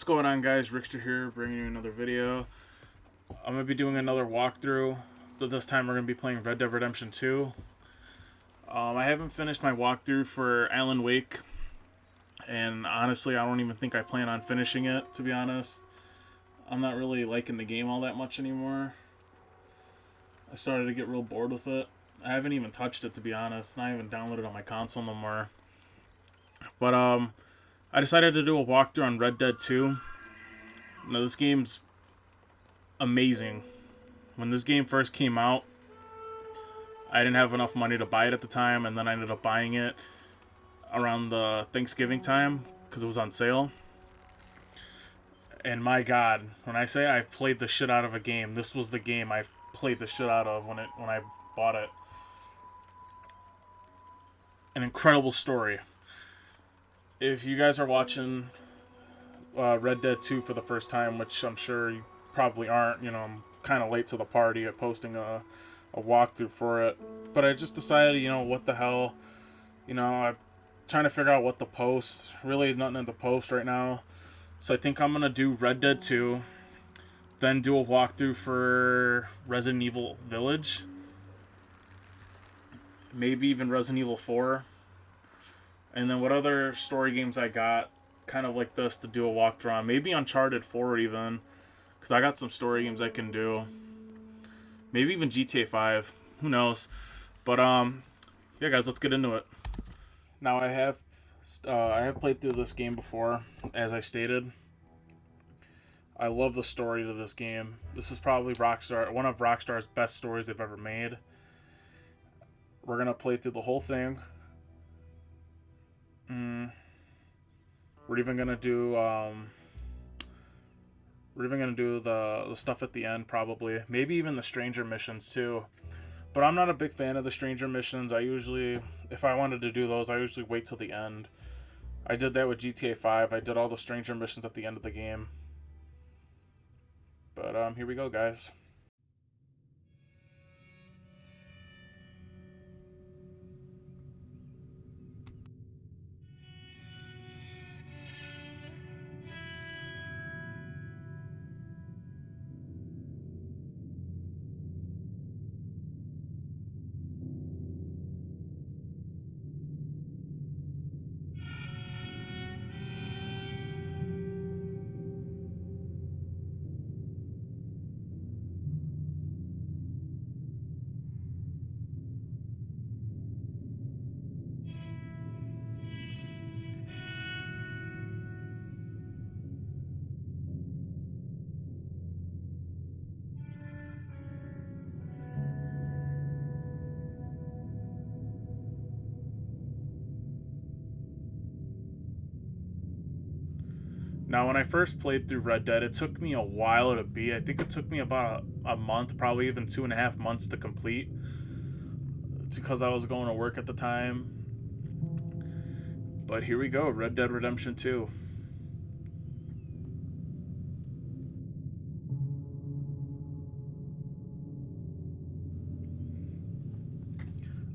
going on, guys? Rickster here, bringing you another video. I'm going to be doing another walkthrough, but this time we're going to be playing Red Dead Redemption 2. I haven't finished my walkthrough for Alan Wake, and honestly, I don't even think I plan on finishing it, to be honest. I'm not really liking the game all that much anymore. I started to get real bored with it. I haven't even touched it, to be honest. Not even downloaded it on my console no more. But, I decided to do a walkthrough on Red Dead 2. Now, this game's amazing. When this game first came out, I didn't have enough money to buy it at the time, and then I ended up buying it around the Thanksgiving time because it was on sale. And my God, when I say I've played the shit out of a game, this was the game I played the shit out of when I bought it. An incredible story. If you guys are watching Red Dead 2 for the first time, which I'm sure you probably aren't, I'm kind of late to the party at posting a walkthrough for it. But I just decided, what the hell, I'm trying to figure out what to post. Really, nothing in the post right now. So I think I'm going to do Red Dead 2, then do a walkthrough for Resident Evil Village, maybe even Resident Evil 4, and then what other story games I got, kind of like this, to do a walkthrough on. Maybe Uncharted 4 even, because I got some story games I can do. Maybe even GTA 5. Who knows? But, yeah, guys, let's get into it. Now, I have played through this game before, as I stated. I love the story to this game. This is probably one of Rockstar's best stories they've ever made. We're gonna play through the whole thing. We're even gonna do the stuff at the end, probably. Maybe even the stranger missions too. But I'm not a big fan of the stranger missions. If I wanted to do those, I usually wait till the end. I did that with GTA 5. I did all the stranger missions at the end of the game. But here we go, guys. Now, when I first played through Red Dead, it took me a while to beat. I think it took me about a month, probably even 2.5 months to complete. It's because I was going to work at the time. But here we go, Red Dead Redemption 2.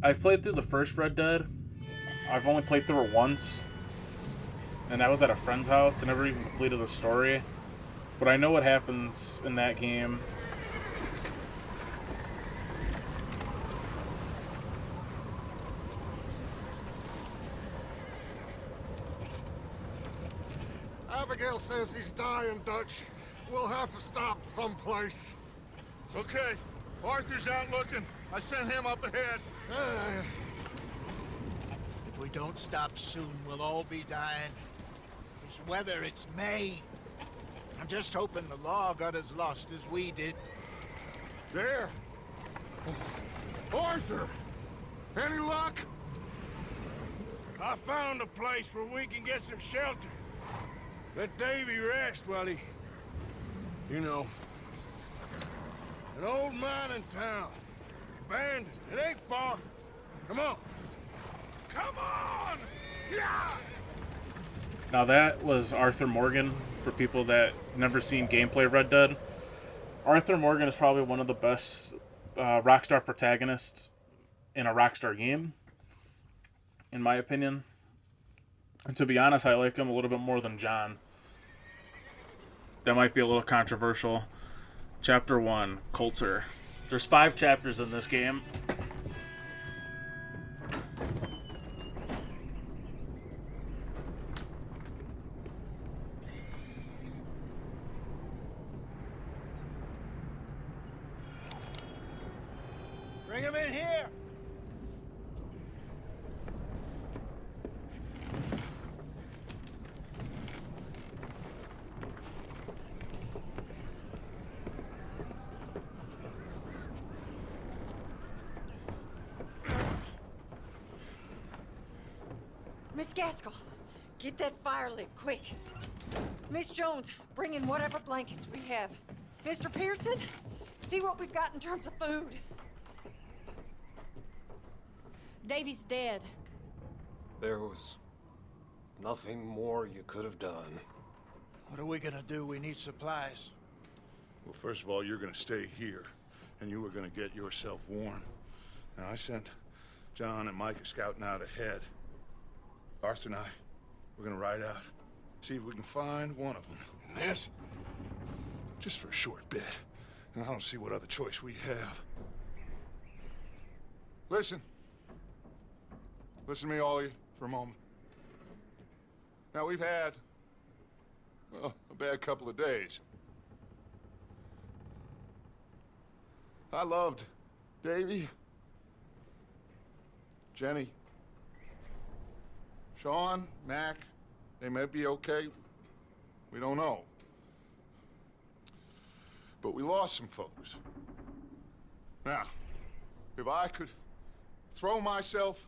I've played through the first Red Dead. I've only played through it once, and that was at a friend's house. I never even completed the story. But I know what happens in that game. Abigail says he's dying, Dutch. We'll have to stop someplace. Okay. Arthur's out looking. I sent him up ahead. If we don't stop soon, we'll all be dying. This weather, it's May. I'm just hoping the law got as lost as we did. There. Arthur! Any luck? I found a place where we can get some shelter. Let Davy rest while he... An old mining town. Abandoned. It ain't far. Come on. Come on! Yeah! Now that was Arthur Morgan, for people that never seen gameplay of Red Dead. Arthur Morgan is probably one of the best Rockstar protagonists in a Rockstar game, in my opinion. And to be honest, I like him a little bit more than John. that might be a little controversial. Chapter 1, Coulter. There's 5 chapters in this game. Bring him in here! Miss Gaskell, get that fire lit, quick. Miss Jones, bring in whatever blankets we have. Mr. Pearson, see what we've got in terms of food. Davy's dead. There was nothing more you could have done. What are we gonna do? We need supplies. Well, first of all, you're gonna stay here, and you are gonna get yourself warm. Now, I sent John and Micah scouting out ahead. Arthur and I, we're gonna ride out, see if we can find one of them. And this, just for a short bit. And I don't see what other choice we have. Listen. Listen to me, all of you, for a moment. Now, we've had, well, a bad couple of days. I loved Davy, Jenny, Sean, Mac. They may be okay. We don't know. But we lost some folks. Now, if I could throw myself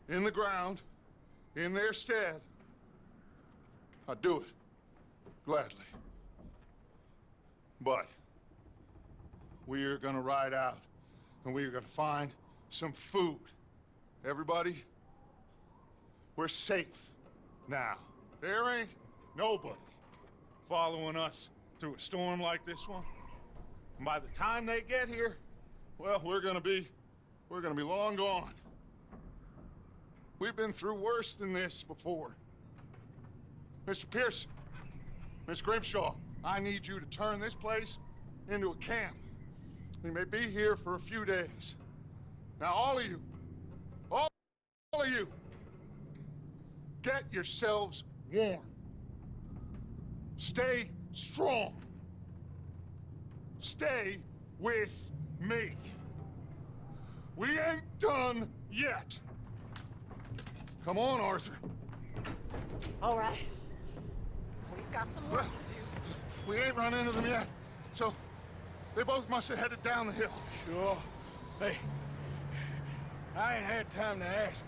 in the ground in their stead, I'd do it gladly. But we are gonna ride out and we are gonna find some food. Everybody, we're safe now. There ain't nobody following us through a storm like this one. And by the time they get here, well, we're gonna be long gone. We've been through worse than this before. Mr. Pearson, Miss Grimshaw, I need you to turn this place into a camp. We may be here for a few days. Now, all of you, get yourselves warm. Stay strong. Stay with me. We ain't done yet. Come on, Arthur. All right. We've got some work to do. We ain't run into them yet, so they both must have headed down the hill. Sure. Hey, I ain't had time to ask.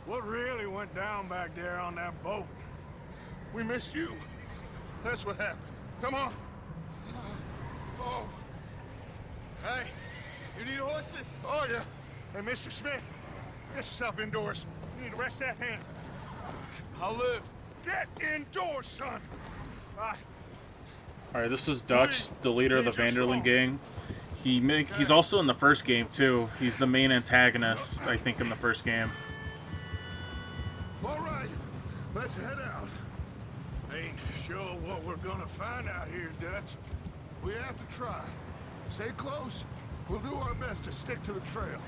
What really went down back there on that boat? We missed you. That's what happened. Come on. Oh. Hey, you need horses? Oh, yeah. Hey, Mr. Smith, get yourself indoors. You need to rest that hand. I'll live. Get indoors, son. Alright, this is Dutch, the leader of the Vanderlyn gang. He's also in the first game, too. He's the main antagonist, I think, in the first game. All right, let's head out. Ain't sure what we're gonna find out here, Dutch. We have to try. Stay close. We'll do our best to stick to the trail.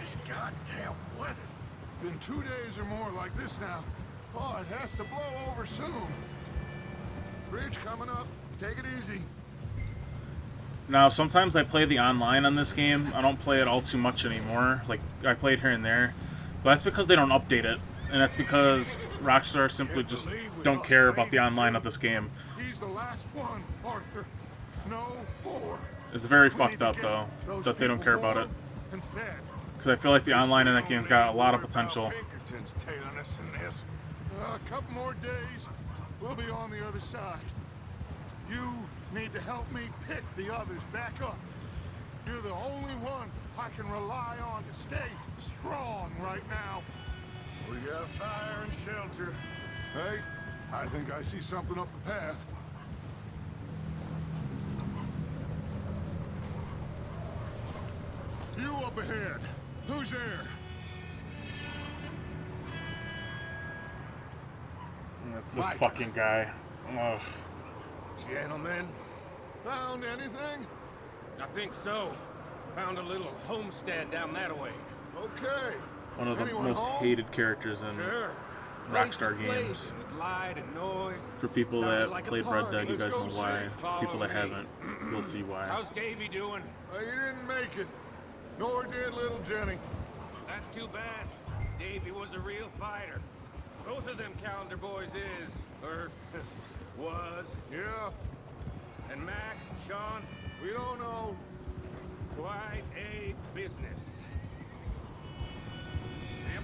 This goddamn weather. Been 2 days or more like this now. Oh, it has to blow over soon. Bridge coming up. Take it easy. Now, sometimes I play the online on this game. I don't play it all too much anymore. Like, I play it here and there. But that's because they don't update it. And that's because Rockstar simply just don't care about the online of this game. He's the last one, Arthur. No more. It's very fucked up, though, that they don't care about it. And fed. Because I feel like the online in that game's got a lot of potential. Pinkerton's tailing us in this. A couple more days, we'll be on the other side. You need to help me pick the others back up. You're the only one I can rely on to stay strong right now. We got fire and shelter. Hey, I think I see something up the path. You up ahead. Who's there? It's this Mike. fucking guy. Ugh. Gentlemen, Found anything? I think so. Found a little homestead down that way. Okay. One of the Anyone most home? hated characters in Sure. Rockstar Place is games. blazing with light and noise. For people Sounded that like a played Red Dead, you party. guys know Let's go why. see. Follow People that me. haven't, you'll see why. How's Davy doing? He didn't make it. Nor did little Jenny. That's too bad. Davy was a real fighter. Both of them Calendar boys is, or was. Yeah, And Mac, Sean, we don't know. quite a business. Yep.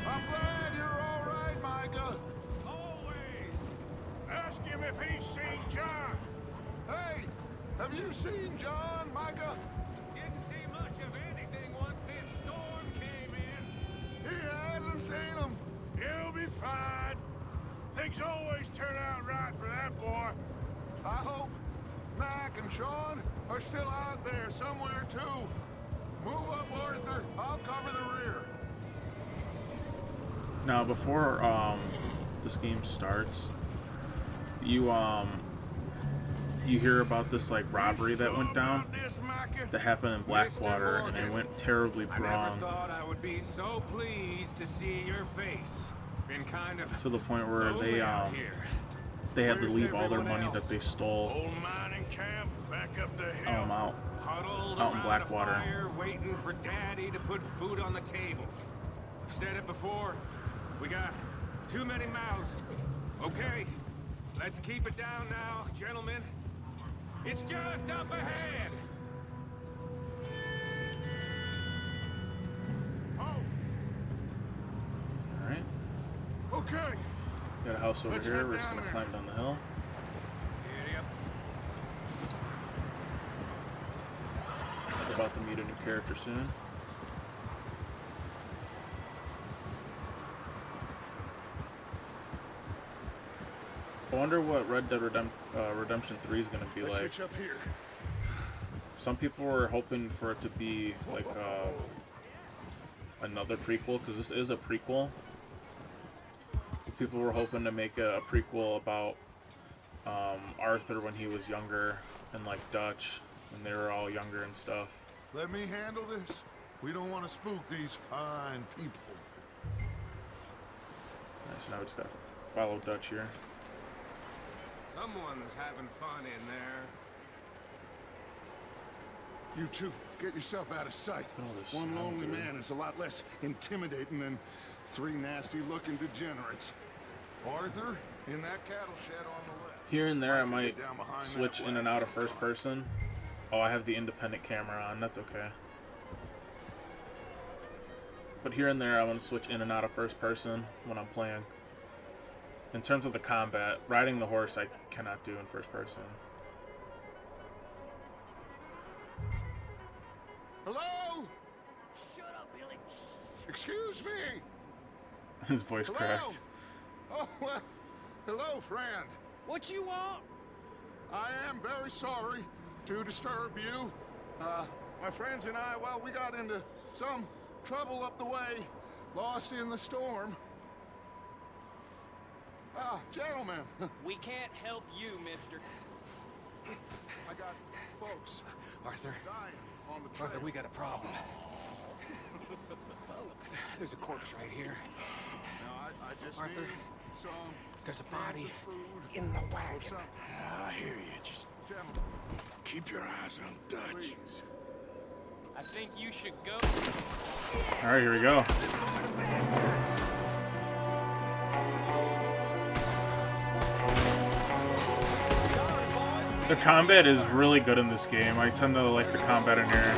I'm glad you're all right, Micah. Always. Ask him if he's seen John. Hey, have you seen John, Micah? Didn't see much of anything once this storm came in. He hasn't seen him. He'll be fine. Things always turn out right for that boy. I hope Mac and Sean are still out there somewhere, too. Move up, Arthur. I'll cover the rear. Now, before this game starts, you hear about this like robbery that went down that happened in Blackwater, and it went terribly I never wrong thought I would be so pleased to see your face. Been kind of to the point where lonely out here. they had to Where's leave all their everyone money else? that they stole Old mining camp back up the hill. out. Huddled out in around Blackwater. a fire, waiting for Daddy to put food on the table. I've said it before. We got too many mouths. Okay, let's keep it down now, gentlemen. It's just up ahead. Oh, All right, Okay. got a house over Let's here. head We're just down gonna there. climb down the hill. yep. About to meet a new character soon. I wonder what Red Dead Redemption 3 is going to be Let's like. hitch up here. Some people were hoping for it to be like another prequel, because this is a prequel. People were hoping to make a prequel about Arthur when he was younger, and like Dutch when they were all younger and stuff. Let me handle this. We don't want to spook these fine people. Alright, so now we just gotta follow Dutch here. Someone's having fun in there. You two, get yourself out of sight. Oh, this One sound lonely good. man is a lot less intimidating than three nasty-looking degenerates. Arthur, in that cattle shed on the left. Here and there, I Micah, might get down behind switch that in and wagon. out of first person. Oh, I have the independent camera on. That's okay. But here and there, I want to switch in and out of first person when I'm playing. In terms of the combat, riding the horse, I cannot do in first person. Hello? Shut up, Billy. Excuse me. His voice Hello? cracked. Oh, well, hello, friend. What you want? I am very sorry to disturb you. My friends and I, well, we got into some trouble up the way, lost in the storm. Ah, gentlemen, We can't help you, mister. I got folks Arthur, dying on the trail. Arthur, we got a problem. Folks. There's a corpse right here. Now, I just Arthur, need some There's a cans body of food in the or wagon. something. I hear you. Just Gentlemen, keep your eyes on Dutch. please. I think you should go. Alright, here we go. The combat is really good in this game. I tend to like the combat in here.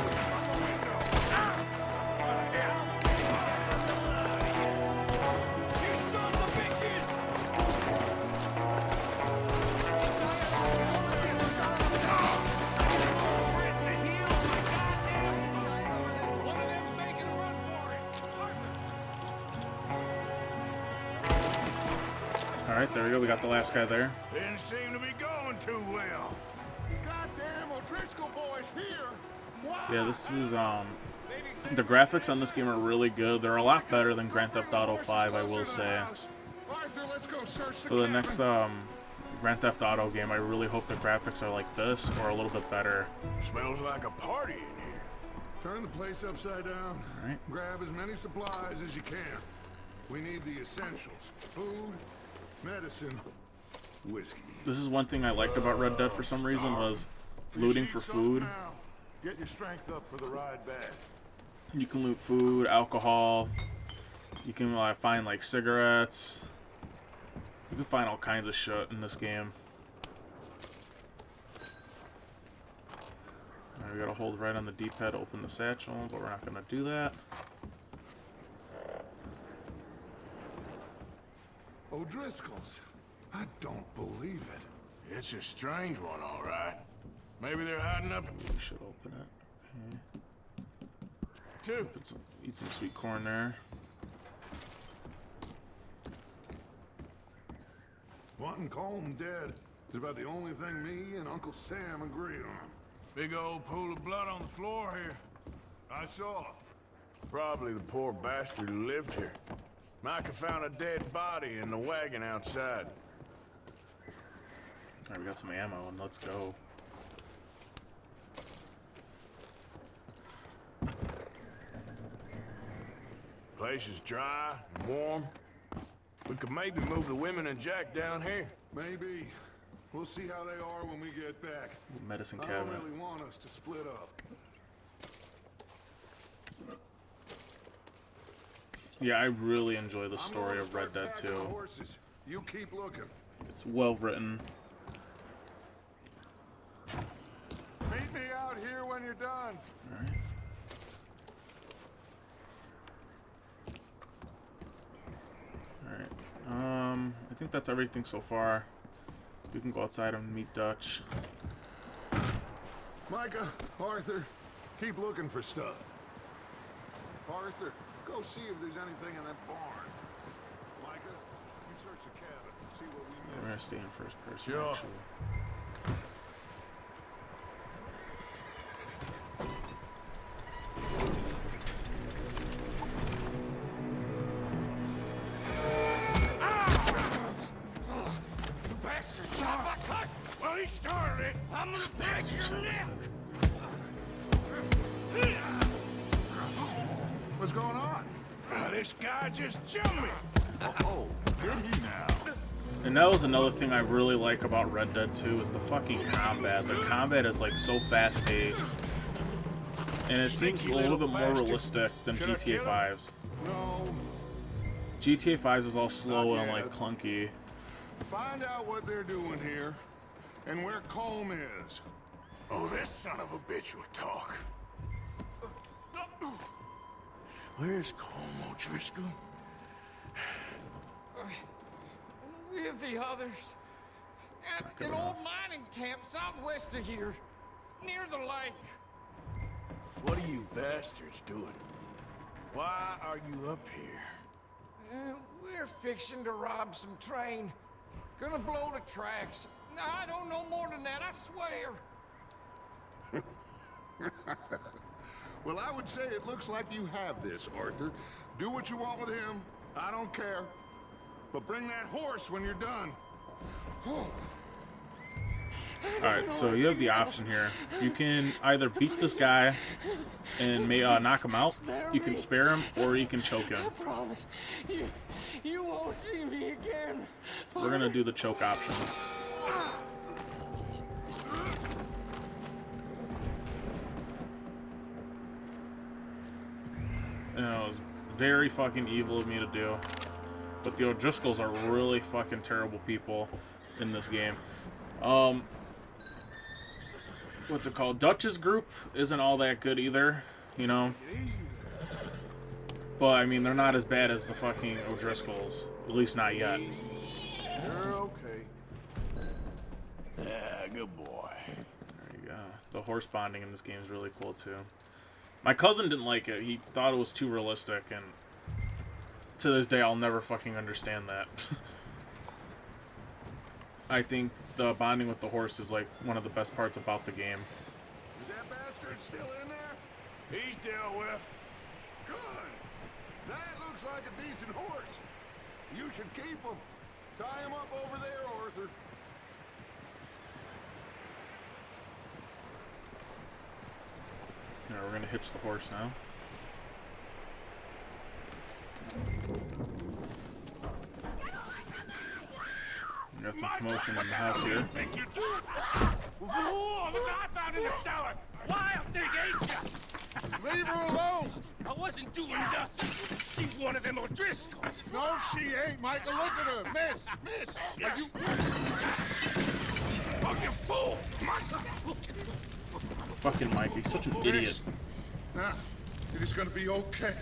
Alright, there we go. We got the last guy there. Didn't seem to be going too well. Goddamn O'Driscoll boys here. Why? Yeah, this is, the graphics on this game are really good. They're a lot better than Grand Theft Auto 5, I will say. Arthur, Let's go search the For the cabin. next Grand Theft Auto game, I really hope the graphics are like this or a little bit better. Smells like a party in here. Turn the place upside down. Alright. Grab as many supplies as you can. We need the essentials. Food, medicine, whiskey. This is one thing I liked about Red Dead for some reason was looting for food. Now. Get your strength up for the ride back. You can loot food, alcohol. You can find like cigarettes. You can find all kinds of shit in this game. Alright, we gotta hold right on the D-pad to open the satchel, but we're not gonna do that. O'Driscoll's. I don't believe it. It's a strange one, all right. Maybe they're hiding up. We should open it. Okay. Eat some sweet corn there. Wanting Colm dead is about the only thing me and Uncle Sam agree on. Big old pool of blood on the floor here. I saw. Probably the poor bastard who lived here. Micah found a dead body in the wagon outside. Alright, we got some ammo and let's go. Place is dry and warm. We could maybe move the women and Jack down here. Maybe. We'll see how they are when we get back. Medicine I don't cabinet. really want us to split up. Yeah, I really enjoy the I'm story gonna of Red start Dead packing the 2. horses. You keep looking. It's well written. Meet me out here when you're done. Alright. Alright. I think that's everything so far. We can go outside and meet Dutch. Micah, Arthur, keep looking for stuff. Arthur, go see if there's anything in that barn. Micah, you search the cabin. See what we We're missed. gonna stay in first person, Sure. actually. Bastard shot my cousin! Well, he started it. I'm gonna break your neck! What's going on? This guy just jumped me. Oh, did he now? And that was another thing I really like about Red Dead 2 is the fucking combat. The combat is like so fast paced. And it seems a little bit more realistic than GTA 5's. No. GTA 5's is all slow and like clunky. Find out what they're doing here and where Colm is. Oh, this son of a bitch will talk. Where's Colm O'Driscoll? With the others. At not good an old enough. mining camp southwest of here. Near the lake. What are you bastards doing? Why are you up here? We're fixing to rob some train. Gonna blow the tracks. I don't know more than that, I swear. Well, I would say it looks like you have this, Arthur. Do what you want with him. I don't care. But bring that horse when you're done. Alright, so you have the option here. You can either beat this guy and knock him out, you can spare him, or you can choke him. I promise. You won't see me again. We're gonna do the choke option. And it was very fucking evil of me to do. But the O'Driscolls are really fucking terrible people in this game. What's it called? Dutch's group isn't all that good either, you know? But, I mean, they're not as bad as the fucking O'Driscolls. At least not yet. You're okay. Yeah, good boy. There you go. The horse bonding in this game is really cool, too. My cousin didn't like it. He thought it was too realistic, and to this day, I'll never fucking understand that. I think the bonding with the horse is, like, one of the best parts about the game. Is that bastard still in there? He's dealt with. Good. That looks like a decent horse. You should keep him. Tie him up over there, Arthur. Yeah, we're gonna hitch the horse now. We got some commotion in the house here. Whoa, look what I found in the cellar! Wild thing, ain't ya? Leave her alone! I wasn't doing nothing. She's one of them O'Driscolls. No, she ain't, Micah. Look at her. Miss, are you... Oh, you fool! Micah! Fucking Mike, he's such an idiot. Now, it is gonna be okay.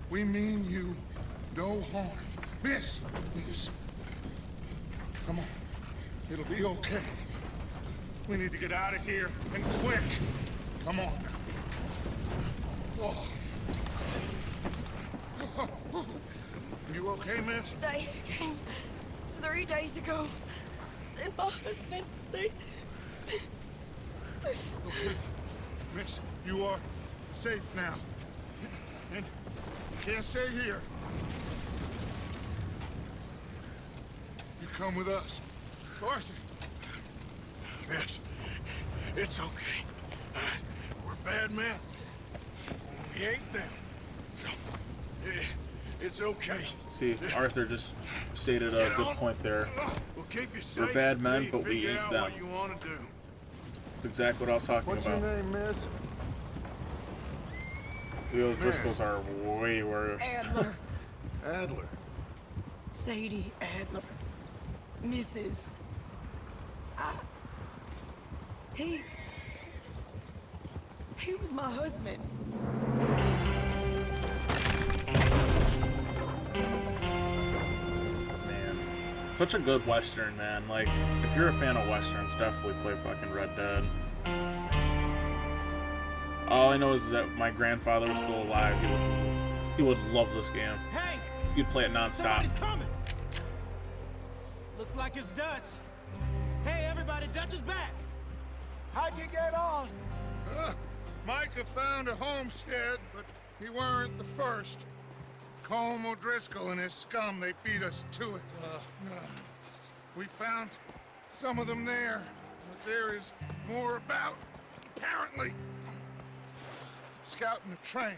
We mean you no harm. Miss. Come on. It'll be okay. We need to get out of here, and quick. Come on now. Oh. You okay, miss? They came 3 days ago. And my husband, they... Okay. Miss, you are safe now. And you can't stay here. You come with us. Arthur. Miss, it's okay. We're bad men. We ain't them. It's okay. See, Arthur just stated a good point there. We'll keep you safe. We're bad until men, you but we figure ain't out them. what you want to do. That's exactly what I was talking What's about. your name, miss? The O'Driscolls are way worse. Adler. Adler. Sadie Adler. Mrs. He was my husband. Man, such a good Western, man. Like, if you're a fan of Westerns, definitely play fucking Red Dead. All I know is that my grandfather was still alive. He would love this game. Hey! He'd play it nonstop. Somebody's coming! Looks like it's Dutch. Hey, everybody, Dutch is back! How'd you get on? Micah found a homestead, but he weren't the first. Colm O'Driscoll and his scum, they beat us to it. We found some of them there, but there is more about, apparently. Scouting the train.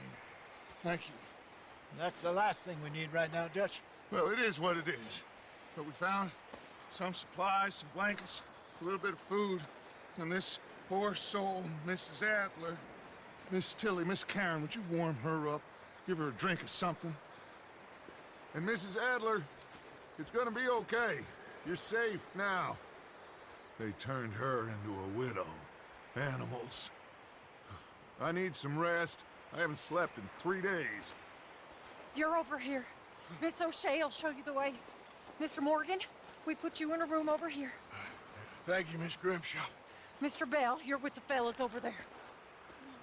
Thank you. That's the last thing we need right now, Dutch. Well, it is what it is. But we found some supplies, some blankets, a little bit of food, and this poor soul, Mrs. Adler, Miss Tilly, Miss Karen, would you warm her up? Give her a drink or something? And Mrs. Adler, it's gonna be okay. You're safe now. They turned her into a widow. Animals. I need some rest. I haven't slept in 3 days. You're over here. Miss O'Shea will show you the way. Mr. Morgan, we put you in a room over here. Thank you, Miss Grimshaw. Mr. Bell, you're with the fellas over there.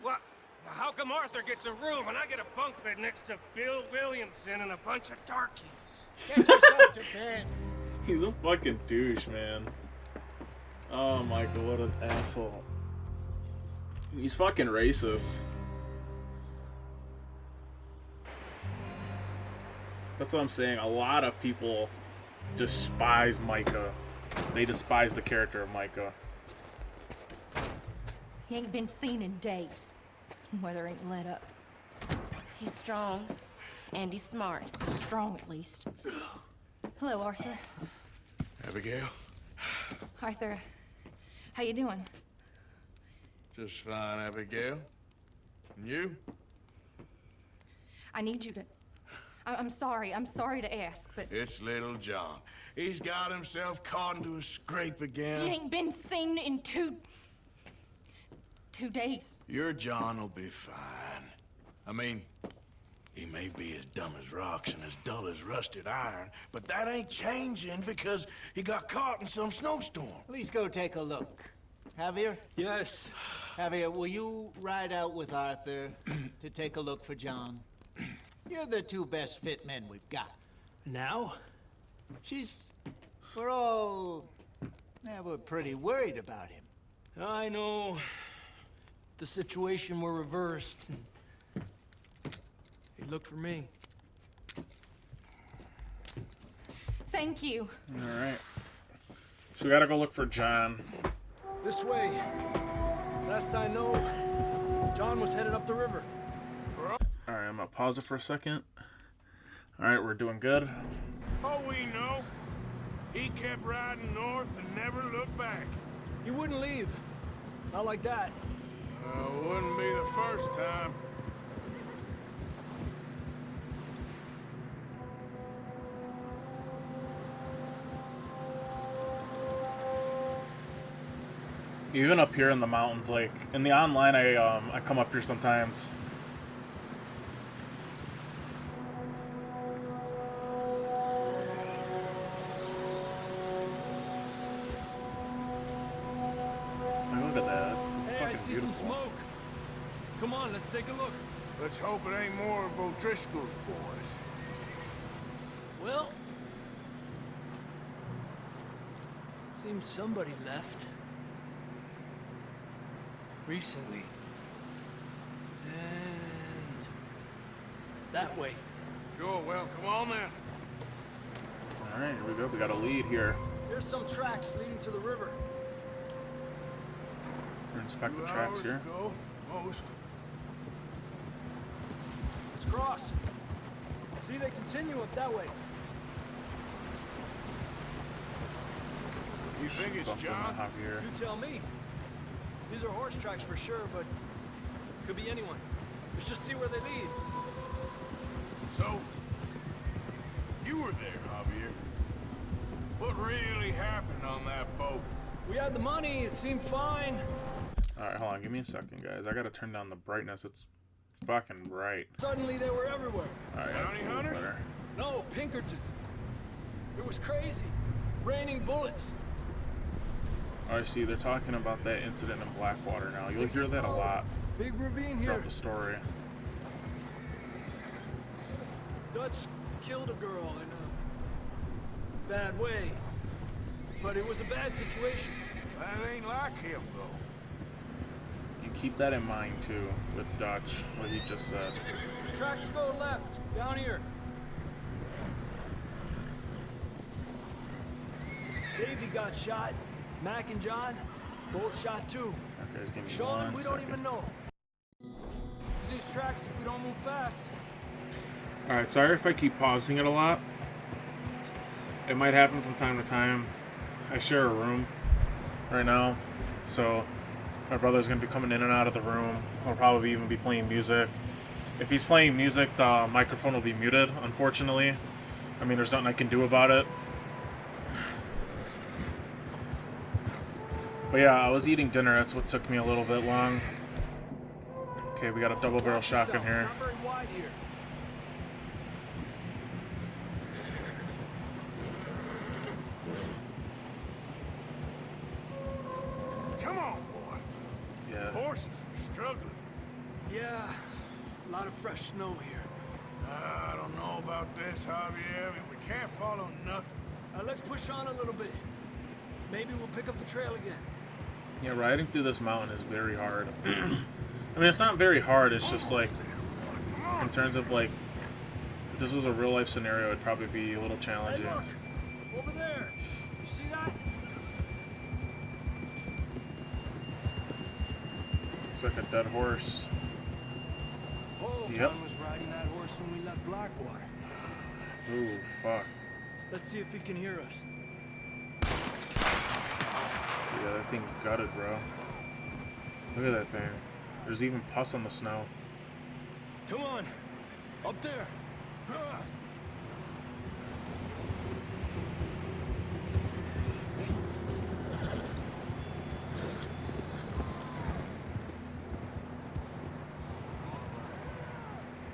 What? How come Arthur gets a room and I get a bunk bed next to Bill Williamson and a bunch of darkies? Get yourself to bed. He's a fucking douche, man. Oh, Michael, what an asshole. He's fucking racist. That's what I'm saying. A lot of people despise Micah. They despise the character of Micah. He ain't been seen in days. Weather ain't let up. He's strong, and he's smart. Strong, at least. Hello, Arthur. Abigail? Arthur, how you doing? Just fine, Abigail. And you? I need you to... I'm sorry to ask, but... It's little John. He's got himself caught into a scrape again. He ain't been seen in two days. Your John will be fine. I mean, he may be as dumb as rocks and as dull as rusted iron, but that ain't changing because he got caught in some snowstorm. Please go take a look. Javier? Yes. Javier, will you ride out with Arthur to take a look for John? You're the two best fit men we've got. Now? We're pretty worried about him. I know. The situation were reversed. And he looked for me. Thank you. Alright. So we gotta go look for John. This way. Last I know, John was headed up the river. Alright, I'm gonna pause it for a second. Alright, we're doing good. Oh, we know. He kept riding north and never looked back. He wouldn't leave. Not like that. Wouldn't be the first time. Even up here in the mountains, like in the online, I come up here sometimes. Look at that. It's Hey, I fucking see some beautiful. smoke. Come on, let's take a look. Let's hope it ain't more of O'Driscoll's boys. Well, seems somebody left. Recently. And that way. Sure, well, come on then. Alright, here we go. We got a lead here. There's some tracks leading to the river. We'll inspect the 2 tracks hours here. ago, most. Let's cross. See, they continue up that way. You think it's Bumped in John? the Javier. You tell me. These are horse tracks for sure, but could be anyone. Let's just see where they lead. So, you were there, Javier. What really happened on that boat? We had the money, it seemed fine. Alright, hold on. Give me a second, guys. I gotta turn down the brightness. It's fucking bright. Suddenly they were everywhere. Alright, that's a Bounty little hunters? better. No, Pinkertons. It was crazy. Raining bullets. I see. They're talking about that incident in Blackwater now. You'll Take hear it that a slow. lot Big ravine here. throughout the story. Dutch killed a girl in a bad way. But it was a bad situation. That ain't like him, though. You keep that in mind, too, with Dutch, what he just said. Tracks go left, down here. Davey got shot. Mac and John, both shot too. Okay, just give me Sean, one we don't second. even know. These tracks if we don't move fast. Alright, sorry if I keep pausing it a lot. It might happen from time to time. I share a room right now, so my brother's going to be coming in and out of the room. He'll probably even be playing music. If he's playing music, the microphone will be muted, unfortunately. I mean, there's nothing I can do about it. But yeah, I was eating dinner. That's what took me a little bit long. Okay, we got a double barrel shotgun here. Not very wide here. Come on, boy. Yeah. Horses are struggling. Yeah, a lot of fresh snow here. I don't know about this, Javier. I mean, we can't follow nothing. Let's push on a little bit. Maybe we'll pick up the trail again. Yeah, riding through this mountain is very hard. I mean, it's not very hard. It's just like, in terms of like, if this was a real life scenario, it'd probably be a little challenging. Hey, look! Over there! You see that? Looks like a dead horse. Oh, Yep. John was riding that horse when we left Blackwater. Ooh, fuck. Let's see if he can hear us. Yeah, that thing's gutted, bro. Look at that thing. There's even pus on the snow. Come on! Up there! Ah.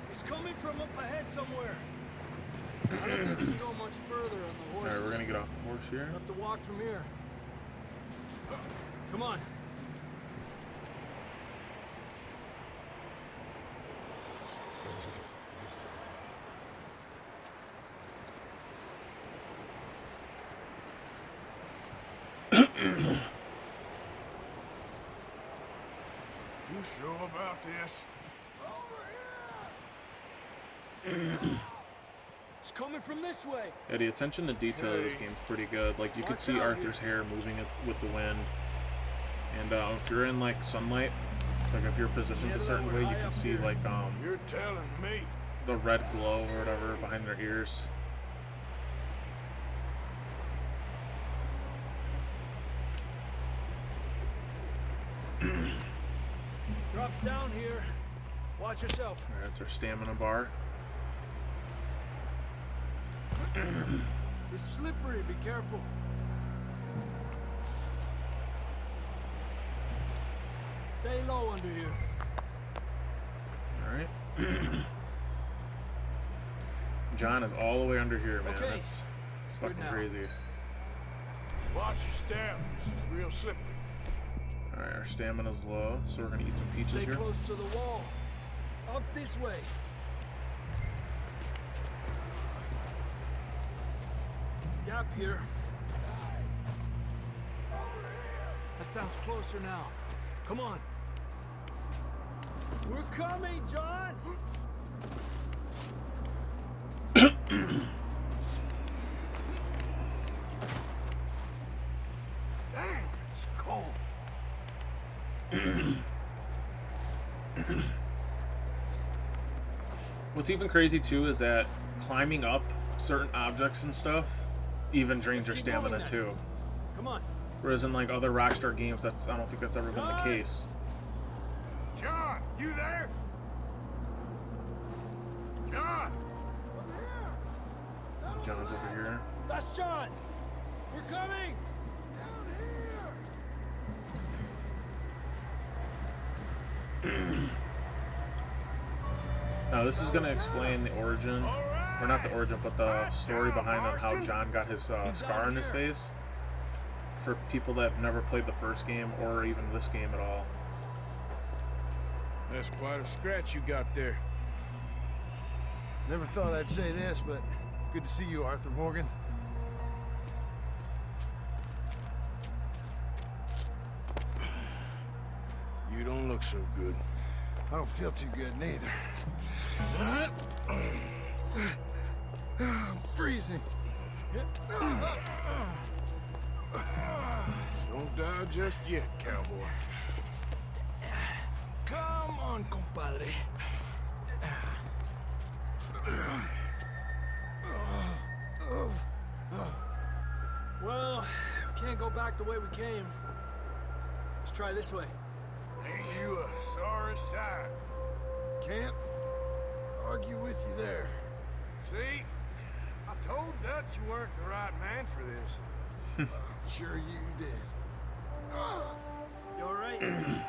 He's coming from up ahead somewhere. I don't think we can go much further on the horses. Alright, we're gonna get off the horse here. We'll have to walk from here. Come on. You sure about this? It's coming from this way. Yeah, the attention to detail of this game's pretty good. Like, you can see Arthur's hair moving with the wind. And if you're in, like, sunlight, like, if you're positioned a certain way, you can see, like, You're telling me. the red glow or whatever behind their ears. Drops down here. Watch yourself. Alright, that's our stamina bar. It's slippery. Be careful. Stay low under here. Alright. John is all the way under here, man. Okay. That's fucking crazy. Watch your step. This is real slippery. Alright, our stamina's low, so we're gonna eat some peaches Stay here. close to the wall. Up this way. Gap here. That sounds closer now. Come on. We're coming, John! Damn, it's cold. What's even crazy too is that climbing up certain objects and stuff even drains your stamina too. Come on. Whereas in like other Rockstar games, I don't think that's ever been the case. John, you there? John! John's over here. That's John! We're coming! Now this is going to explain the origin, or not the origin, but the story behind on how John got his scar on his face. For people that have never played the first game or even this game at all. That's quite a scratch you got there. Never thought I'd say this, but it's good to see you, Arthur Morgan. You don't look so good. I don't feel too good neither. I'm freezing. Don't die just yet, cowboy. Come on, compadre. Well, we can't go back the way we came. Let's try this way. Ain't you a sorry sight? Can't argue with you there. See? I told Dutch you weren't the right man for this. I'm sure you did. You alright? I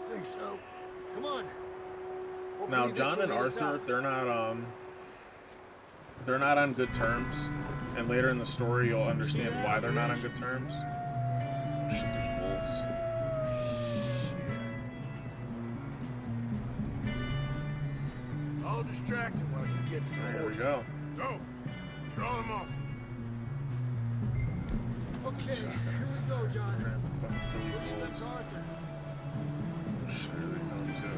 think so. Come on. Now Hopefully this John will and lead us Arthur, out. they're not on good terms, and later in the story you'll understand why they're not on good terms. Oh, shit, there's wolves. I'll distract him while you get to the There we horse. go. Go. Draw them off. Okay, here we go, John. Fucking kill We'll these leave them wolves. to Arthur. Oh shit, here they come too.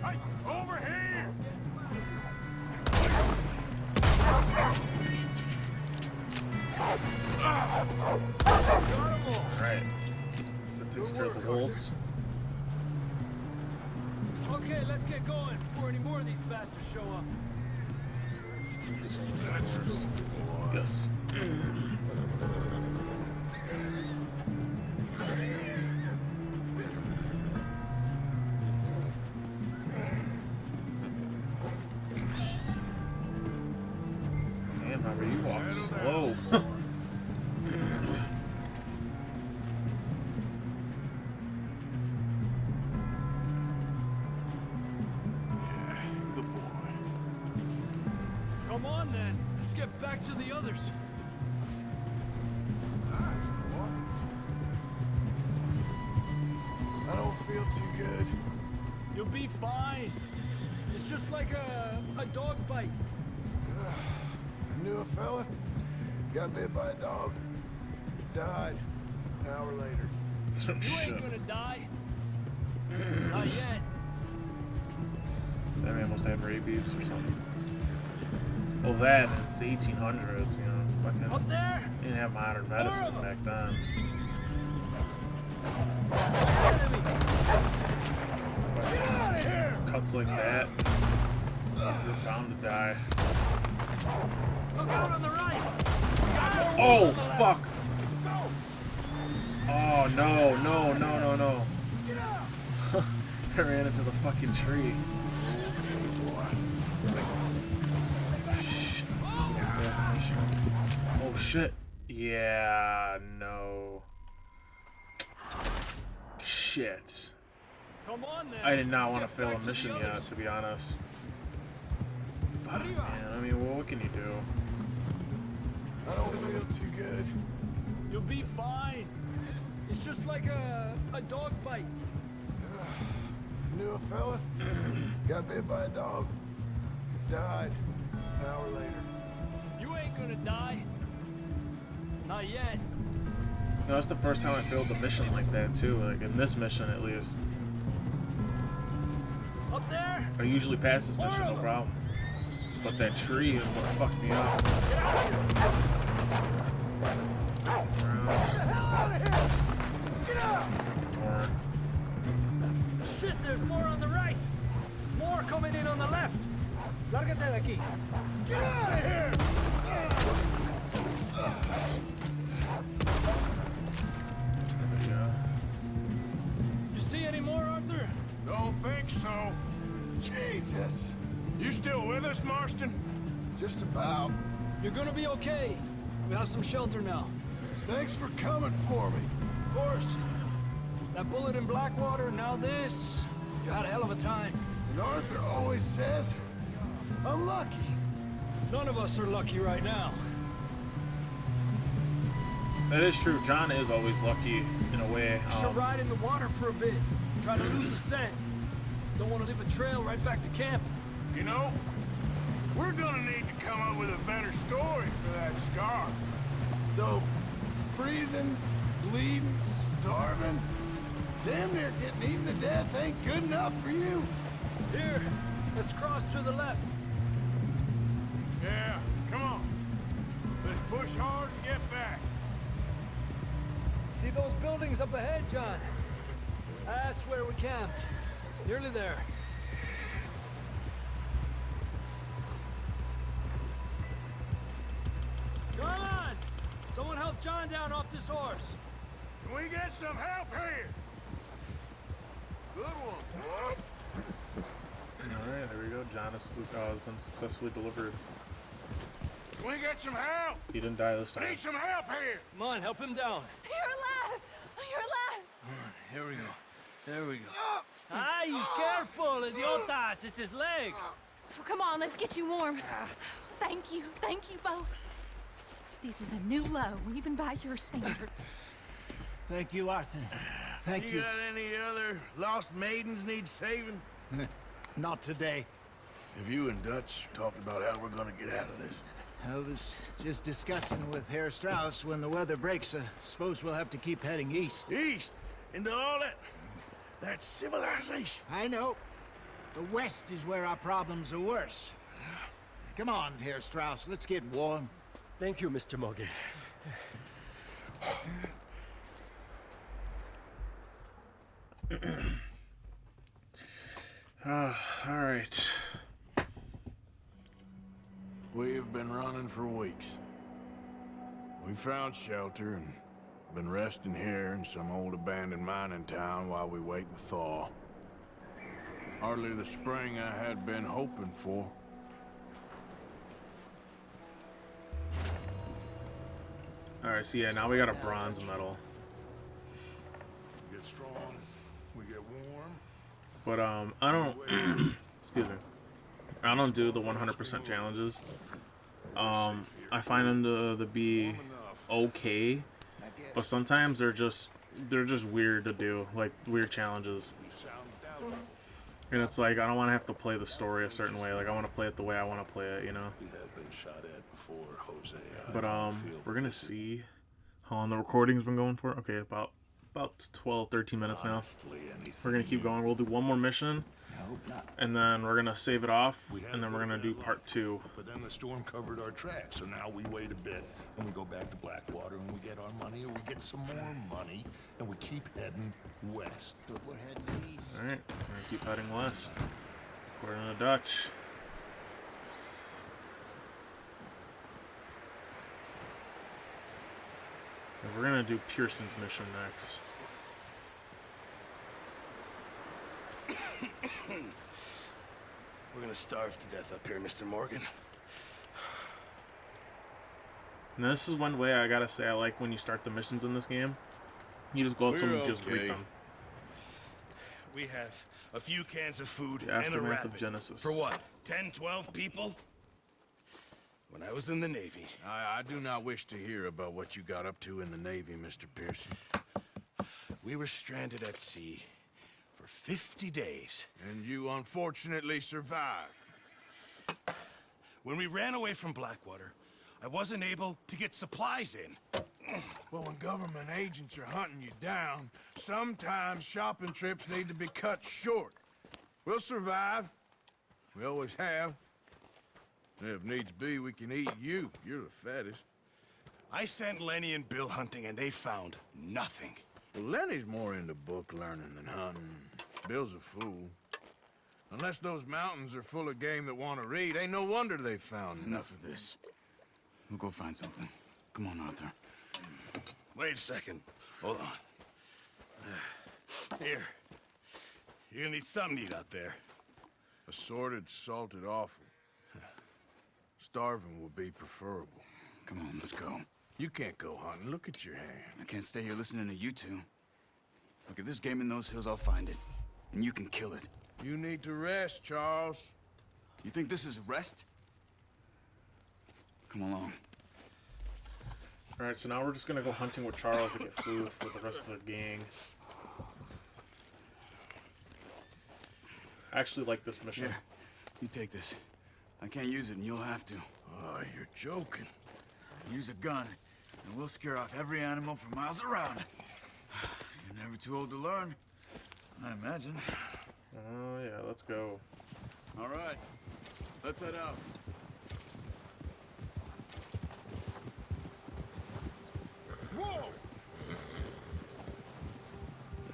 Hey, over here! Alright. That takes care of the wolves. Okay, let's get going before any more of these bastards show up. Yes. Man, how are you walk slow? Good boy. Come on, then. Let's get back to the others. I don't feel too good. You'll be fine. It's just like a dog bite. I knew a fella. Got bit by a dog. Died. An hour later. You ain't gonna die. Not yet. rabies or something. Well, that it's the 1800s, you know. Fucking, Up there! didn't have modern medicine back then. Get out of here! Cuts like that, you're bound to die. Look out on the right! Oh, fuck! Oh, no, no, no, no, no. I ran into the fucking tree. Oh, shit. Yeah, no. Shit. Come on, then. I did not Let's want to get fail a back to mission the yet, others. to be honest. Fuck, man. I mean, well, what can you do? I don't feel too good. You'll be fine. It's just like a dog bite. Knew a fella? Got bit by a dog. Died. An hour later. You ain't gonna die. Not yet. You know, that's the first time I failed a mission like that, too. Like, in this mission, at least. Up there? I usually pass this mission, no problem. But that tree is what fucked me up. Shit, there's more on the right. More coming in on the left. Lárgate de aquí. Get out of here! You see any more, Arthur? Don't think so. Jesus. You still with us, Marston? Just about. You're gonna be okay. We have some shelter now. Thanks for coming for me. Of course. That bullet in Blackwater, now this. You had a hell of a time. And Arthur always says, I'm lucky. None of us are lucky right now. That is true. John is always lucky, in a way. Should ride in the water for a bit. Try to lose the scent. Don't want to leave a trail right back to camp. You know, we're gonna need to come up with a better story for that scar. So, freezing, bleeding, starving, damn near getting eaten to death ain't good enough for you. Here, let's cross to the left. Yeah, come on. Let's push hard and get back. See those buildings up ahead, John? That's where we camped. Nearly there. Come on! Someone help John down off this horse. Can we get some help here? Good one. Alright, there we go. John has been successfully delivered. Can we get some help? He didn't die this I time. need some help here. Come on, help him down. You're alive! You're alive! Here we go. There we go. Ay, careful, idiotas! It's his leg. Oh, come on, let's get you warm. Thank you both. This is a new low, even by your standards. Thank you, Arthur. Thank you. Got any other lost maidens need saving? Not today. Have you and Dutch talked about how we're gonna get out of this? I was just discussing with Herr Strauss when the weather breaks. Suppose we'll have to keep heading east. East? Into all that civilization. I know. The west is where our problems are worse. Come on, Herr Strauss. Let's get warm. Thank you, Mr. Morgan. Alright. We've been running for weeks. We found shelter and been resting here in some old abandoned mining town while we wait the thaw. Hardly the spring I had been hoping for. Alright, so yeah, now we got a bronze medal. We get strong, we get warm. But, I don't... excuse me. I don't do the 100% challenges. I find them to be okay, but sometimes they're just weird to do, like weird challenges. And it's like I don't want to have to play the story a certain way. Like I want to play it the way I want to play it, you know. But we're gonna see how long the recording's been going for. Okay, about about 12, 13 minutes now. We're gonna keep going. We'll do one more mission, and then we're gonna save it off, and then we're gonna do part 2. But then the storm covered our tracks, so now we wait a bit, and we go back to Blackwater, and we get our money, and we get some more money, and we keep heading west. But we're heading east. All right, we're gonna keep heading west. According to the Dutch. And we're gonna do Pearson's mission next. We're gonna starve to death up here, Mr. Morgan. And this is one way I gotta say I like when you start the missions in this game. You just go up to them and just read them. We have a few cans of food The and a Aftermath rabbit. of Genesis. For what? 10, 12 people? When I was in the Navy. I do not wish to hear about what you got up to in the Navy, Mr. Pearson. We were stranded at sea for 50 days. And you unfortunately survived. When we ran away from Blackwater, I wasn't able to get supplies in. Well, when government agents are hunting you down, sometimes shopping trips need to be cut short. We'll survive. We always have. If needs be, we can eat you. You're the fattest. I sent Lenny and Bill hunting, and they found nothing. Well, Lenny's more into book learning than hunting. Bill's a fool. Unless those mountains are full of game that want to read, ain't no wonder they found Enough of this. We'll go find something. Come on, Arthur. Wait a second. Hold on. Here. You're gonna need something to eat out there. Assorted, salted offal. Starving would be preferable. Come on, let's go. You can't go hunting. Look at your hand. I can't stay here listening to you two. Look, if there's game in those hills, I'll find it. And you can kill it. You need to rest, Charles. You think this is rest? Come along. Alright, so now we're just gonna go hunting with Charles to get food for the rest of the gang. I actually like this mission. Here, you take this. I can't use it, and you'll have to. Oh, you're joking. Use a gun, and we'll scare off every animal for miles around. You're never too old to learn, I imagine. Oh, yeah, let's go. All right, let's head out. Whoa!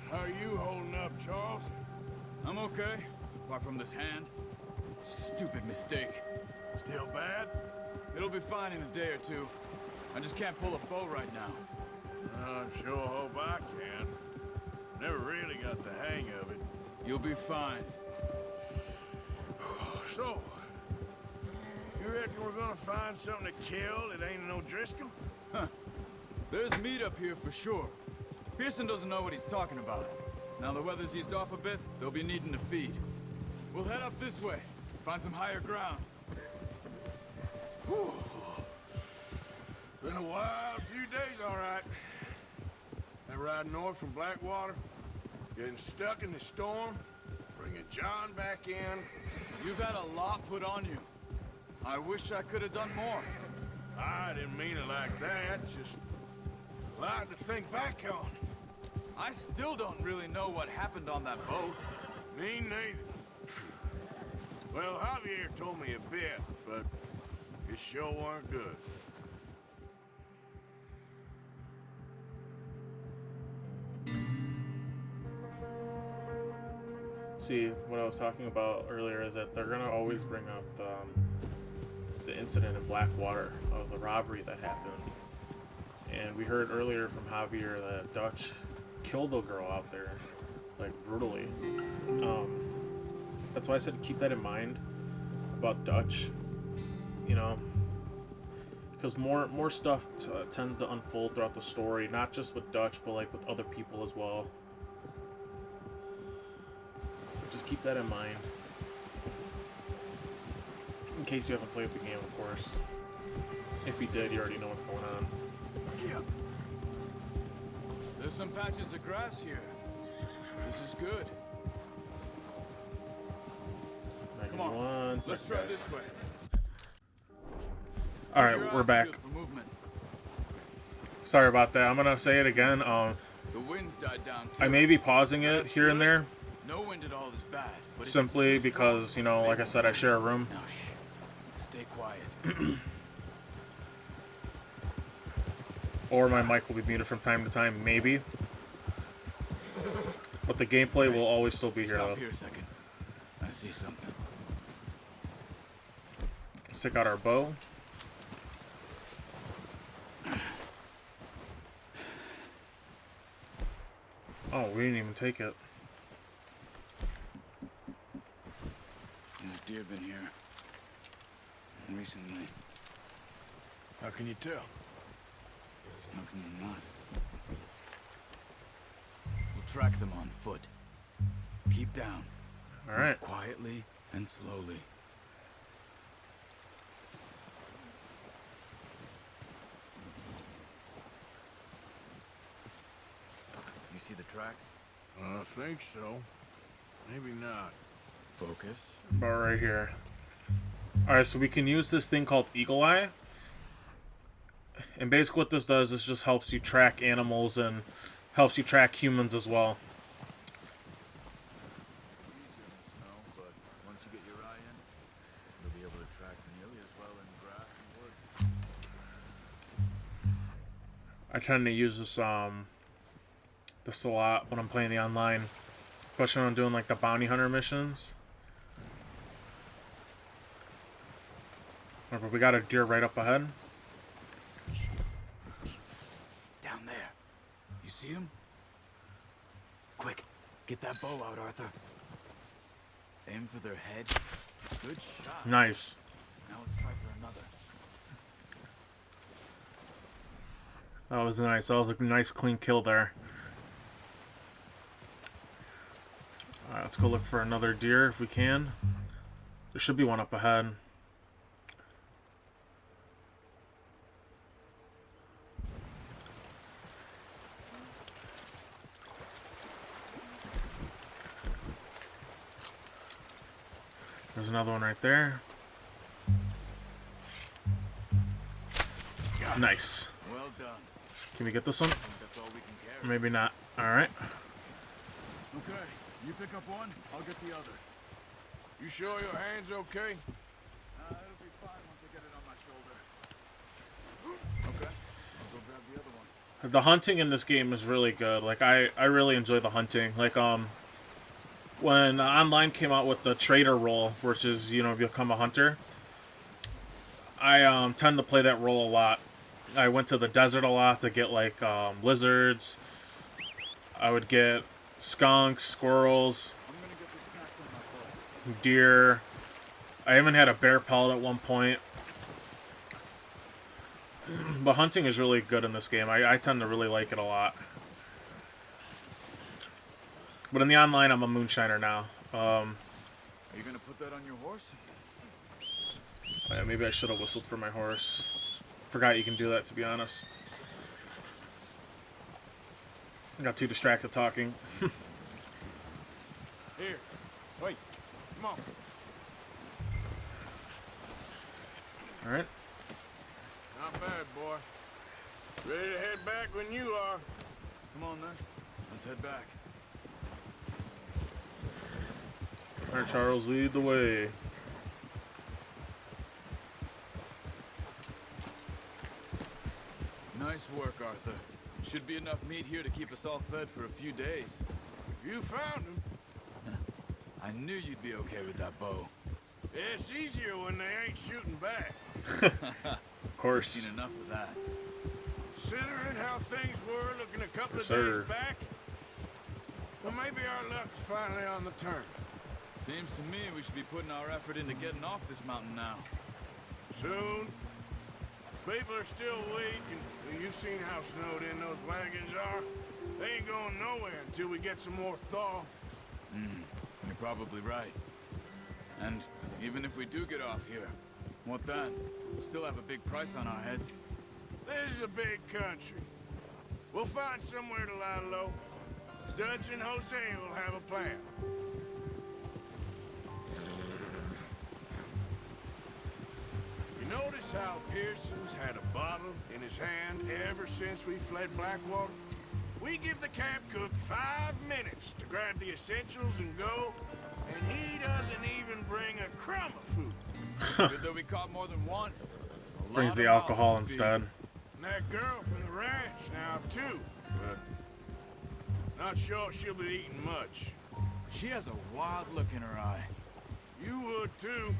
How are you holding up, Charles? I'm okay, apart from this hand. Stupid mistake. Still bad? It'll be fine in a day or two. I just can't pull a bow right now. I sure hope I can. Never really got the hang of it. You'll be fine. So, you reckon we're gonna find something to kill that ain't no Driscoll? Huh. There's meat up here for sure. Pearson doesn't know what he's talking about. Now the weather's eased off a bit, they'll be needing to feed. We'll head up this way, find some higher ground. Whew. Been a wild few days, all right. That ride north from Blackwater, getting stuck in the storm, bringing John back in. You've had a lot put on you. I wish I could have done more. I didn't mean it like that, just a lot to think back on. I still don't really know what happened on that boat. Me neither. Well, Javier told me a bit, but it sure weren't good. See, what I was talking about earlier is that they're gonna always bring up the incident in Blackwater of the robbery that happened. And we heard earlier from Javier that Dutch killed a girl out there, like brutally. That's why I said keep that in mind about Dutch, you know, because more stuff tends to unfold throughout the story, not just with Dutch, but like with other people as well. So just keep that in mind, in case you haven't played the game, of course. If you did, you already know what's going on. Yeah. There's some patches of grass here. This is good. Come on, let's try this way. Alright, we're back. Sorry about that. I'm gonna say it again. The wind's died down too. I may be pausing it here and there. No wind at all is bad. But Simply because, you know, like I said, I share a room. Now, shh. Stay quiet. Or my mic will be muted from time to time, maybe. But the gameplay will always still be here, though. Stop here a second. I see something. Let's take out our bow. Oh, we didn't even take it. There's deer been here recently. How can you tell? How can you not? We'll track them on foot. Keep down. All right. Move quietly and slowly. You see the tracks? I think so. Maybe not. Focus. About right here. Alright, so we can use this thing called Eagle Eye. And basically what this does is just helps you track animals and helps you track humans as well. It's easier in the snow, but once you get your eye in, you'll be able to track nearly as well in grass and woods. I tend to use this this a lot when I'm playing the online, especially when I'm doing like the bounty hunter missions. But we got a deer right up ahead. Down there. You see him? Quick, get that bow out, Arthur. Aim for their head. Good shot. Nice. Now let's try for another. That was nice. That was a nice clean kill there. Alright, let's go look for another deer if we can. There should be one up ahead. There's another one right there. Nice. Well done. Can we get this one? That's all we can carry. Maybe not. Alright. Okay, you pick up one, I'll get the other. You sure your hand's okay? It'll be fine once I get it on my shoulder. Okay, I'll go grab the other one. The hunting in this game is really good. Like I really enjoy the hunting. Like when online came out with the trader role, which is, you know, become a hunter, I tend to play that role a lot. I went to the desert a lot to get like lizards. I would get skunks, squirrels, deer. I even had a bear pellet at one point. But hunting is really good in this game. I tend to really like it a lot. But in the online, I'm a moonshiner now. Are you gonna put that on your horse? Yeah, maybe I should have whistled for my horse. Forgot you can do that, to be honest. I got too distracted talking. Here. Wait. Come on. Alright. Not bad, boy. Ready to head back when you are. Come on then. Let's head back. Alright, Charles, lead the way. Nice work, Arthur. Should be enough meat here to keep us all fed for a few days. You found him. I knew you'd be okay with that bow. Yeah, it's easier when they ain't shooting back. Of course. Seen enough of that. Considering how things were looking a couple Yes, of sir. days back, well, maybe our luck's finally on the turn. Seems to me we should be putting our effort into getting off this mountain now. Soon. People are still weak, and you've seen how snowed in those wagons are. They ain't going nowhere until we get some more thaw. You're probably right. And even if we do get off here, what then? We'll still have a big price on our heads. This is a big country. We'll find somewhere to lie low. Dutch and Jose will have a plan. You notice how Pearson's had a bottle in his hand ever since we fled Blackwater? We give the camp cook 5 minutes to grab the essentials and go, and he doesn't even bring a crumb of food. Good that we caught more than one. Brings the alcohol instead. And that girl from the ranch now, too. But not sure she'll be eating much. She has a wild look in her eye. You would, too.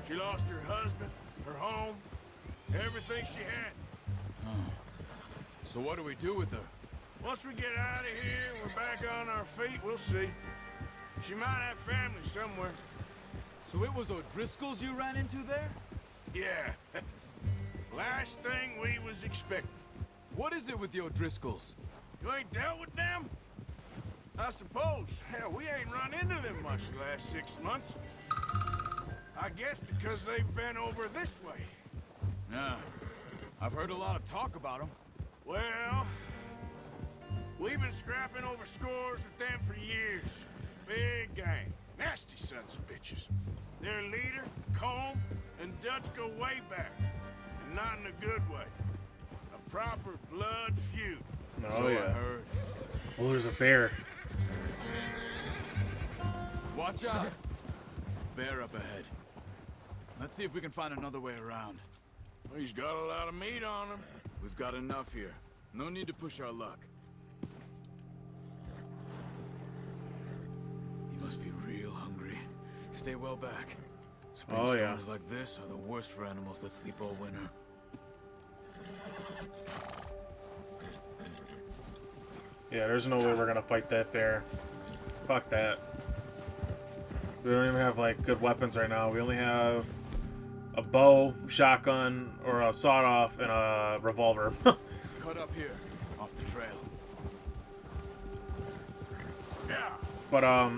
She lost her husband, her home, everything she had. So what do we do with her? Once we get out of here and we're back on our feet, we'll see. She might have family somewhere. So it was O'Driscoll's you ran into there? Yeah. Last thing we was expecting. What is it with the O'Driscolls? You ain't dealt with them? I suppose. Hell, we ain't run into them much the last 6 months. I guess because they've been over this way. Yeah. I've heard a lot of talk about them. Well, we've been scrapping over scores with them for years. Big gang. Nasty sons of bitches. Their leader, Colm, and Dutch go way back. And not in a good way. A proper blood feud. Oh, So yeah. I heard. Well, there's a bear. Watch out! Bear up ahead. Let's see if we can find another way around. He's got a lot of meat on him. We've got enough here. No need to push our luck. He must be real hungry. Stay well back. Spring Oh, yeah. storms like this are the worst for animals that sleep all winter. Yeah, there's no way we're gonna fight that bear. Fuck that. We don't even have, like, good weapons right now. We only have a bow, shotgun, or a sawed-off, and a revolver. Cut up here, off the trail. Yeah. But,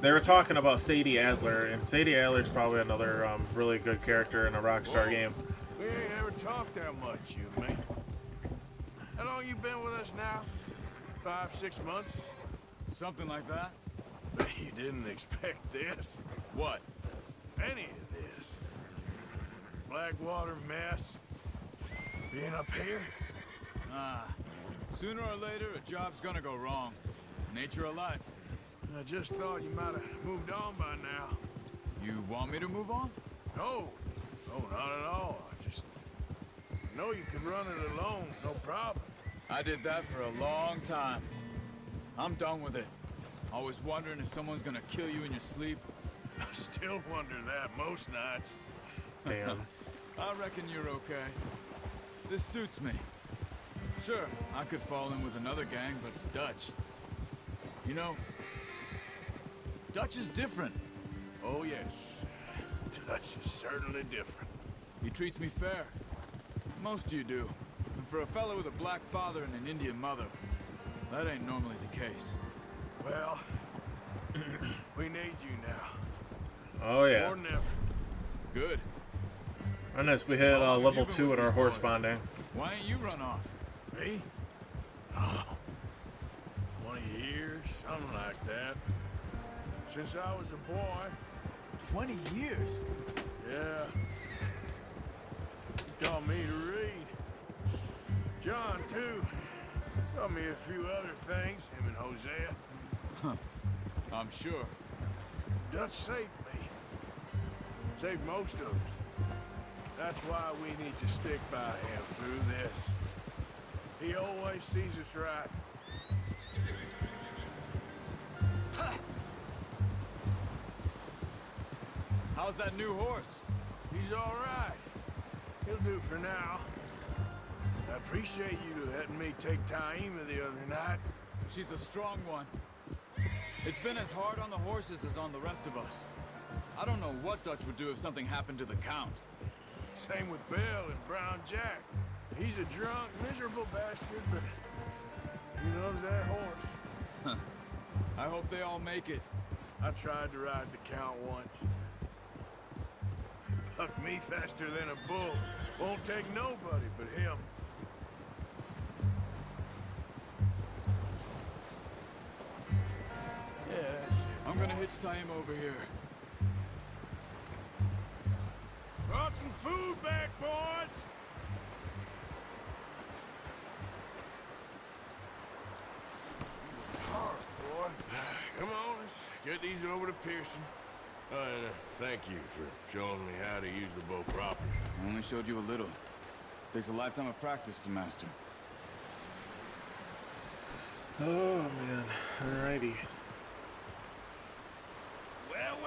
they were talking about Sadie Adler, and Sadie Adler's probably another, really good character in a Rockstar game. We ain't ever talked that much, you and me. How long you been with us now? 5, 6 months? Something like that? But you didn't expect this. What? Any of this. Blackwater mess. Being up here? Ah. Sooner or later, a job's gonna go wrong. Nature of life. I just thought you might have moved on by now. You want me to move on? No. No, not at all. I just know you can run it alone, no problem. I did that for a long time. I'm done with it. Always wondering if someone's gonna kill you in your sleep. I still wonder that most nights. Damn. I reckon you're okay. This suits me. Sure, I could fall in with another gang, but Dutch... You know, Dutch is different. Oh, yes. Dutch is certainly different. He treats me fair. Most of you do. And for a fellow with a black father and an Indian mother, that ain't normally the case. Well, we need you now. Oh, yeah. More than ever. Good. Unless we hit How long have level you been 2 with at our these horse boys? bonding. Why ain't you run off? Me? Oh, 20 years, something like that. Since I was a boy. 20 years? Yeah. He taught me to read. John, too. Taught me a few other things, him and Hosea. Huh. I'm sure. Dutch saved me. Saved most of us. That's why we need to stick by him through this. He always sees us right. How's that new horse? He's all right. He'll do for now. I appreciate you letting me take Taima the other night. She's a strong one. It's been as hard on the horses as on the rest of us. I don't know what Dutch would do if something happened to the Count. Same with Bill and Brown Jack. He's a drunk, miserable bastard, but he loves that horse. Huh. I hope they all make it. I tried to ride the Count once. Bucked me faster than a bull. Won't take nobody but him. Yes. I'm gonna hitch Taima over here. Brought some food back, boys! boy. Come on, let's get these over to Pearson. And thank you for showing me how to use the bow properly. I only showed you a little. Takes a lifetime of practice to master. Oh man, alrighty. Well.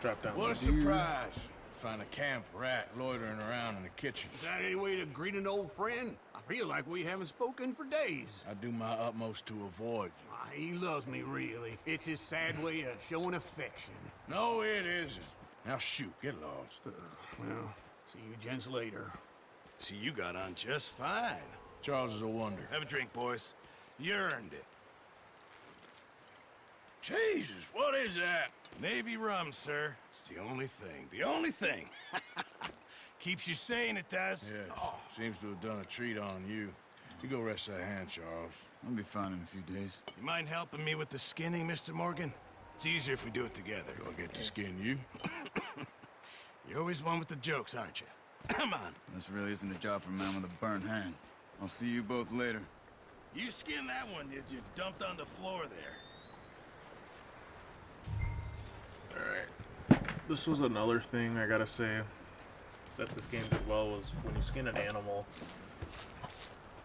Drop down. What a surprise. Find a camp rat loitering around in the kitchen. Is that any way to greet an old friend? I feel like we haven't spoken for days. I do my utmost to avoid you. He loves me, really. It's his sad way of showing affection. No, it isn't. Now shoot, get lost. Well, see you gents later. See, you got on just fine. Charles is a wonder. Have a drink, boys. You earned it. Jesus, what is that? Navy rum, sir. It's the only thing. The only thing. Keeps you sane, it does. Yes. Seems to have done a treat on you. You go rest that hand, Charles. I'll be fine in a few days. You mind helping me with the skinning, Mr. Morgan? It's easier if we do it together. Do I get to skin you? You're always one with the jokes, aren't you? Come on. This really isn't a job for a man with a burnt hand. I'll see you both later. You skinned that one you dumped on the floor there. Alright. This was another thing I gotta say that this game did well was when you skin an animal,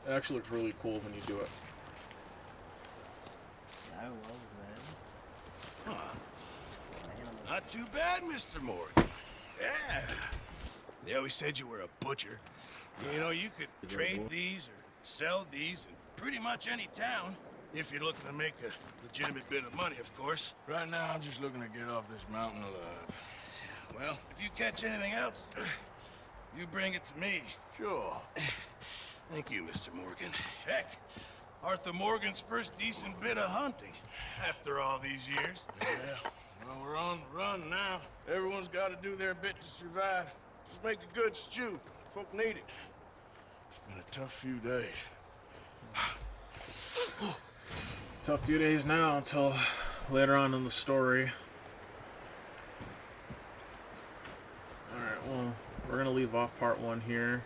it actually looks really cool when you do it. I love that. Huh. Not too bad, Mr. Morgan. Yeah. They always said you were a butcher. You know, you could trade these or sell these in pretty much any town. If you're looking to make a legitimate bit of money, of course. Right now, I'm just looking to get off this mountain alive. Well, if you catch anything else, you bring it to me. Sure. Thank you, Mr. Morgan. Heck, Arthur Morgan's first decent bit of hunting after all these years. Yeah. Well, we're on the run now. Everyone's got to do their bit to survive. Just make a good stew. Folk need it. It's been a tough few days. Tough few days now until later on in the story. Alright, well, we're gonna leave off part 1 here.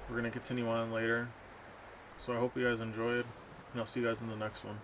We're gonna continue on later. So I hope you guys enjoyed, and I'll see you guys in the next one.